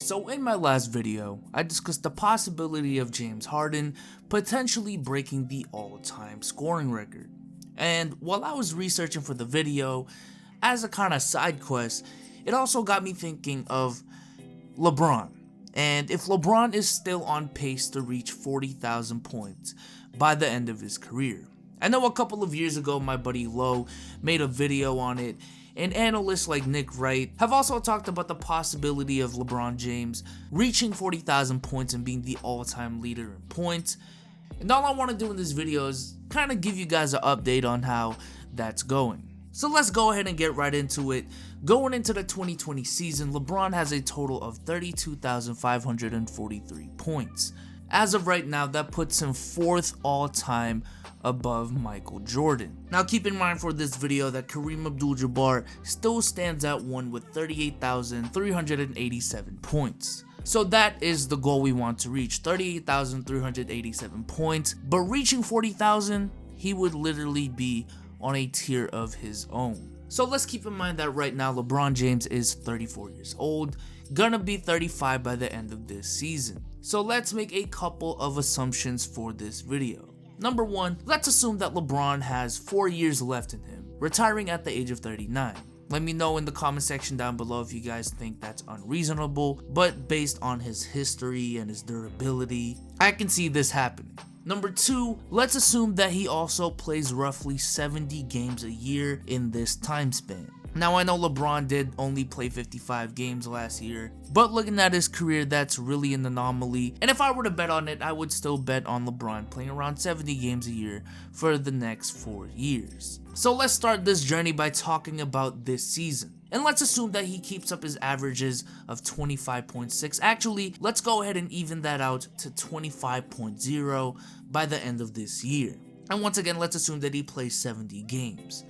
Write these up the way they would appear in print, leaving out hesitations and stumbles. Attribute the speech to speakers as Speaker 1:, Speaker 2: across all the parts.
Speaker 1: So in my last video, I discussed the possibility of James Harden potentially breaking the all-time scoring record. And while I was researching for the video, as a kind of side quest, it also got me thinking of LeBron. And if LeBron is still on pace to reach 40,000 points by the end of his career. I know a couple of years ago my buddy Lowe made a video on it, and analysts like Nick Wright have also talked about the possibility of LeBron James reaching 40,000 points and being the all-time leader in points. And all I want to do in this video is kind of give you guys an update on how that's going. So let's go ahead and get right into it. Going into the 2020 season, LeBron has a total of 32,543 points. As of right now, that puts him 4th all-time above Michael Jordan. Now keep in mind for this video that Kareem Abdul-Jabbar still stands at 1 with 38,387 points. So that is the goal we want to reach, 38,387 points, but reaching 40,000, he would literally be on a tier of his own. So let's keep in mind that right now LeBron James is 34 years old, gonna be 35 by the end of this season. So let's make a couple of assumptions for this video. Number 1, let's assume that LeBron has 4 years left in him, retiring at the age of 39. Let me know in the comment section down below if you guys think that's unreasonable, but based on his history and his durability, I can see this happening. Number 2, let's assume that he also plays roughly 70 games a year in this time span. Now I know LeBron did only play 55 games last year, but looking at his career, that's really an anomaly, and if I were to bet on it, I would still bet on LeBron playing around 70 games a year for the next 4 years. So let's start this journey by talking about this season. And let's assume that he keeps up his averages of 25.6. Actually, let's go ahead and even that out to 25.0 by the end of this year. And once again, let's assume that he plays 70 games.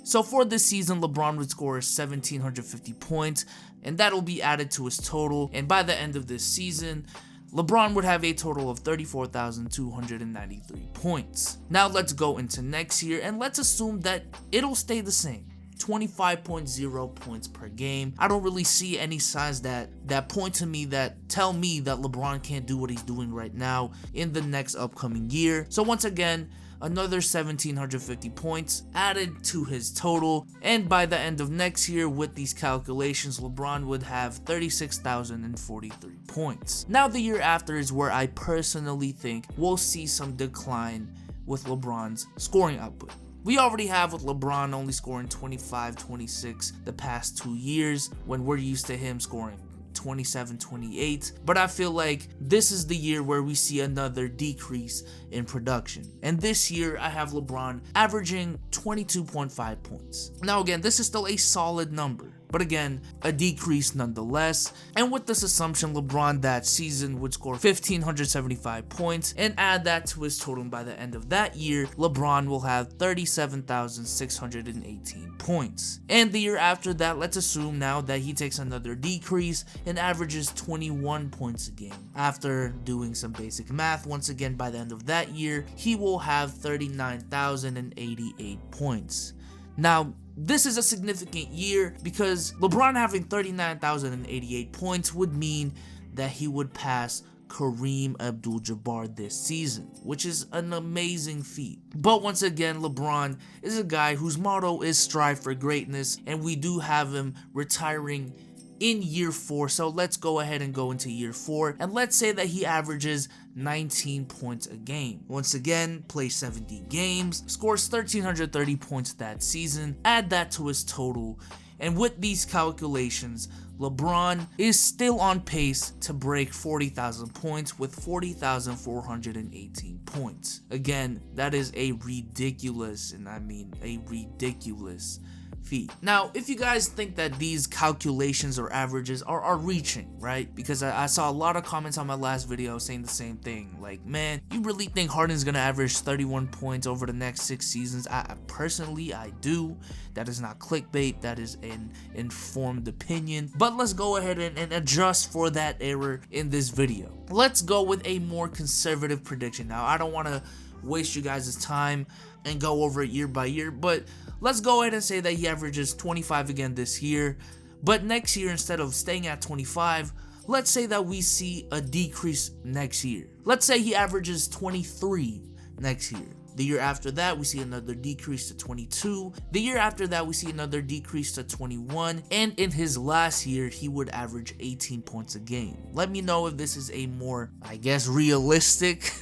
Speaker 1: So for this season, LeBron would score 1,750 points, and that'll be added to his total. And by the end of this season, LeBron would have a total of 34,293 points. Now let's go into next year, and let's assume that it'll stay the same. 25.0 points per game. I don't really see any signs that point to me that tell me that LeBron can't do what he's doing right now in the next upcoming year. So once again, another 1,750 points added to his total, and by the end of next year with these calculations, LeBron would have 36,043 points. Now the year after is where I personally think we'll see some decline with LeBron's scoring output. We already have with LeBron only scoring 25, 26 the past 2 years, when we're used to him scoring 27, 28, but I feel like this is the year where we see another decrease in production. And this year I have LeBron averaging 22.5 points. Now again, this is still a solid number, but again, a decrease nonetheless. And with this assumption, LeBron that season would score 1,575 points, and add that to his total, by the end of that year, LeBron will have 37,618 points. And the year after that, let's assume now that he takes another decrease and averages 21 points a game. After doing some basic math, once again, by the end of that year, he will have 39,088 points. Now, this is a significant year because LeBron having 39,088 points would mean that he would pass Kareem Abdul-Jabbar this season, which is an amazing feat. But once again, LeBron is a guy whose motto is strive for greatness, and we do have him retiring in year 4. So let's go ahead and go into year 4, and let's say that he averages 19 points a game. Once again, plays 70 games, scores 1,330 points that season, add that to his total, and with these calculations, LeBron is still on pace to break 40,000 points with 40,418 points. Again, that is a ridiculous, and I mean a ridiculous feet. Now, if you guys think that these calculations or averages are reaching, right? Because I saw a lot of comments on my last video saying the same thing. Like, man, you really think Harden's gonna average 31 points over the next 6 seasons? Personally, I do. That is not clickbait. That is an informed opinion. But let's go ahead and adjust for that error in this video. Let's go with a more conservative prediction. Now, I don't want to waste you guys' time and go over it year by year, but let's go ahead and say that he averages 25 again this year, but next year, instead of staying at 25, let's say that we see a decrease next year. Let's say he averages 23 next year. The year after that, we see another decrease to 22. The year after that, we see another decrease to 21. And in his last year, he would average 18 points a game. Let me know if this is a more, I guess, realistic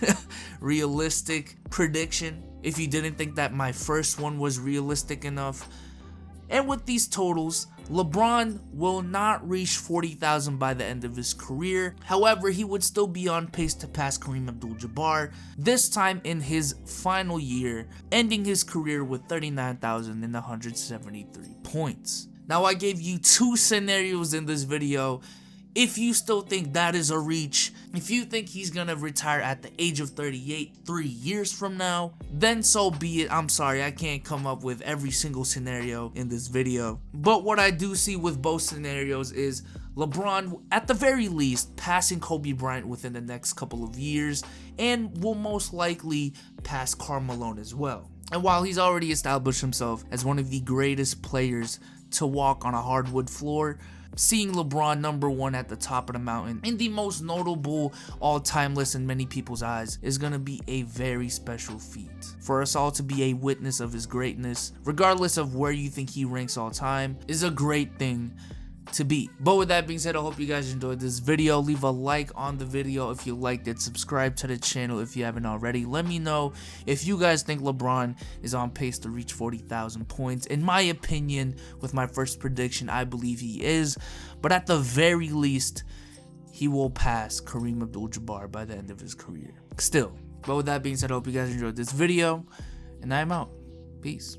Speaker 1: prediction. If you didn't think that my first one was realistic enough. And with these totals, LeBron will not reach 40,000 by the end of his career. However, he would still be on pace to pass Kareem Abdul-Jabbar, this time in his final year, ending his career with 39,173 points. Now, I gave you 2 scenarios in this video. If you still think that is a reach, if you think he's gonna retire at the age of 38 3 years from now, then so be it. I'm sorry, I can't come up with every single scenario in this video. But what I do see with both scenarios is LeBron, at the very least, passing Kobe Bryant within the next couple of years, and will most likely pass Karl Malone as well. And while he's already established himself as one of the greatest players to walk on a hardwood floor, seeing LeBron #1 at the top of the mountain in the most notable all-time list in many people's eyes is gonna be a very special feat. For us all to be a witness of his greatness, regardless of where you think he ranks all time, is a great thing to be. But with that being said, I hope you guys enjoyed this video. Leave a like on the video if you liked it. Subscribe to the channel if you haven't already. Let me know if you guys think LeBron is on pace to reach 40,000 points. In my opinion, with my first prediction, I believe he is. But at the very least, he will pass Kareem Abdul-Jabbar by the end of his career. Still. But with that being said, I hope you guys enjoyed this video. And I'm out. Peace.